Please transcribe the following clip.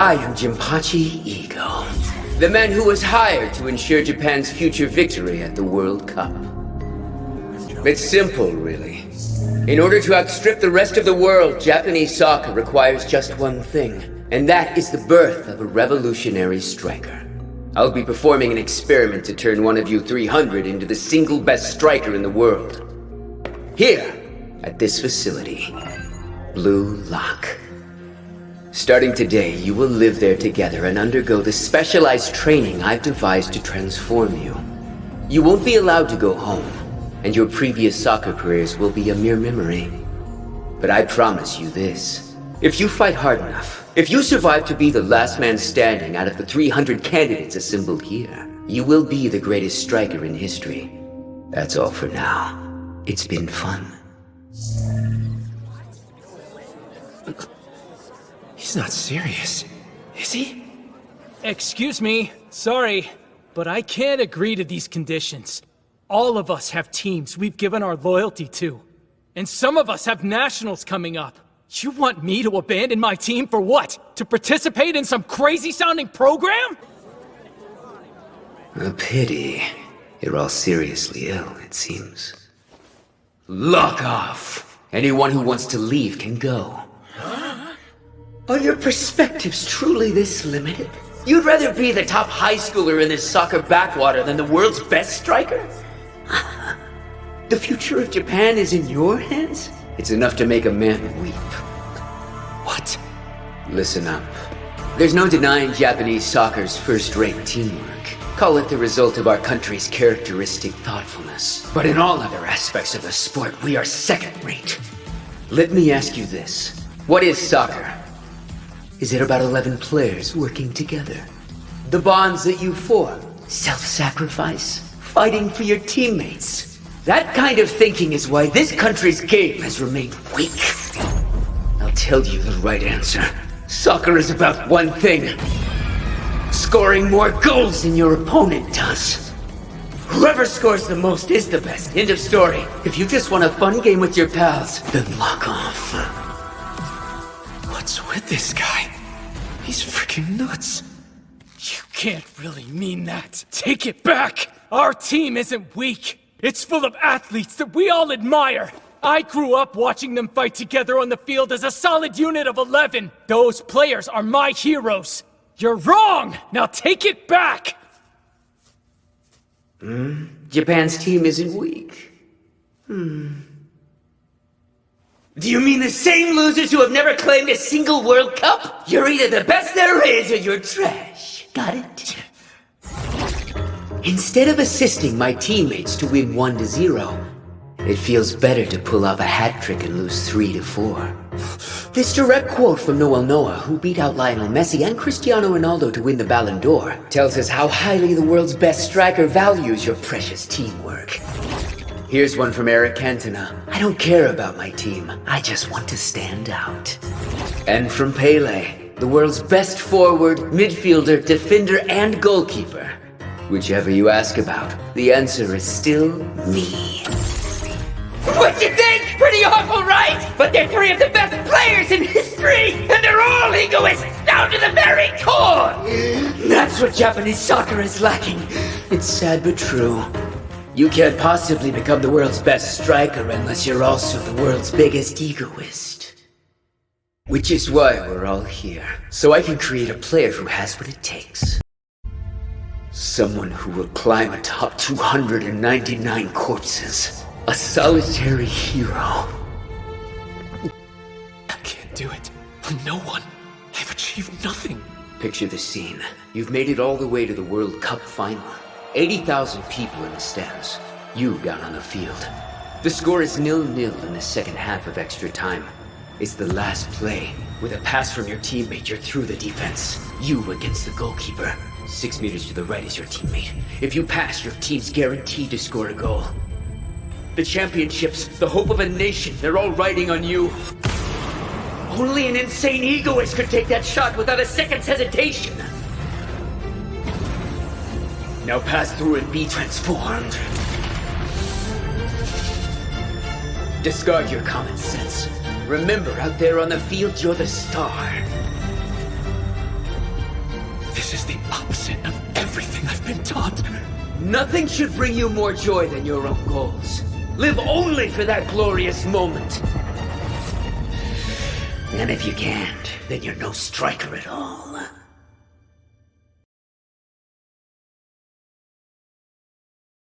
I am Jinpachi Ego, the man who was hired to ensure Japan's future victory at the World Cup. It's simple, really. In order to outstrip the rest of the world, Japanese soccer requires just one thing, and that is the birth of a revolutionary striker. I'll be performing an experiment to turn one of you 300 into the single best striker in the world. Here, at this facility, Blue Lock. Starting today, you will live there together and undergo the specialized training I've devised to transform you. You won't be allowed to go home, and your previous soccer careers will be a mere memory. But I promise you this. If you fight hard enough, if you survive to be the last man standing out of the 300 candidates assembled here, you will be the greatest striker in history. That's all for now. It's been fun. He's not serious, is he? Excuse me, sorry, but I can't agree to these conditions. All of us have teams we've given our loyalty to, and some of us have nationals coming up. You want me to abandon my team for what? To participate in some crazy-sounding program? A pity. You're all seriously ill, it seems. Lock off! Anyone who wants to leave can go. Are your perspectives truly this limited? You'd rather be the top high schooler in this soccer backwater than the world's best striker? The future of Japan is in your hands? It's enough to make a man weep. What? Listen up. There's no denying Japanese soccer's first-rate teamwork. Call it the result of our country's characteristic thoughtfulness. But in all other aspects of the sport, we are second-rate. Let me ask you this. What is soccer? Is it about 11 players working together? The bonds that you form? Self-sacrifice? Fighting for your teammates? That kind of thinking is why this country's game has remained weak. I'll tell you the right answer. Soccer is about one thing. Scoring more goals than your opponent does. Whoever scores the most is the best. End of story. If you just want a fun game with your pals, then lock off. What's with this guy? He's freaking nuts. You can't really mean that. Take it back! Our team isn't weak. It's full of athletes that we all admire. I grew up watching them fight together on the field as a solid unit of 11. Those players are my heroes. You're wrong! Now take it back! Japan's team isn't weak. Do you mean the same losers who have never claimed a single World Cup? You're either the best there is or you're trash. Got it? Instead of assisting my teammates to win 1-0, it feels better to pull off a hat trick and lose 3-4. This direct quote from Noel Noah, who beat out Lionel Messi and Cristiano Ronaldo to win the Ballon d'Or, tells us how highly the world's best striker values your precious teamwork. Here's one from Eric Cantona. I don't care about my team. I just want to stand out. And from Pele, the world's best forward, midfielder, defender, and goalkeeper. Whichever you ask about, the answer is still me. What you think? Pretty awful, right? But they're three of the best players in history, and they're all egoists down to the very core! That's what Japanese soccer is lacking. It's sad but true. You can't possibly become the world's best striker unless you're also the world's biggest egoist. Which is why we're all here. So I can create a player who has what it takes. Someone who will climb atop 299 corpses. A solitary hero. I can't do it. I'm no one. I've achieved nothing. Picture the scene. You've made it all the way to the World Cup final. 80,000 people in the stands. You down on the field. The score is 0-0 in the second half of extra time. It's the last play. With a pass from your teammate, you're through the defense. You against the goalkeeper. 6 meters to the right is your teammate. If you pass, your team's guaranteed to score a goal. The championships, the hope of a nation, they're all riding on you. Only an insane egoist could take that shot without a second's hesitation. Now pass through and be transformed. Discard your common sense. Remember, out there on the field, you're the star. This is the opposite of everything I've been taught. Nothing should bring you more joy than your own goals. Live only for that glorious moment. And if you can't, then you're no striker at all.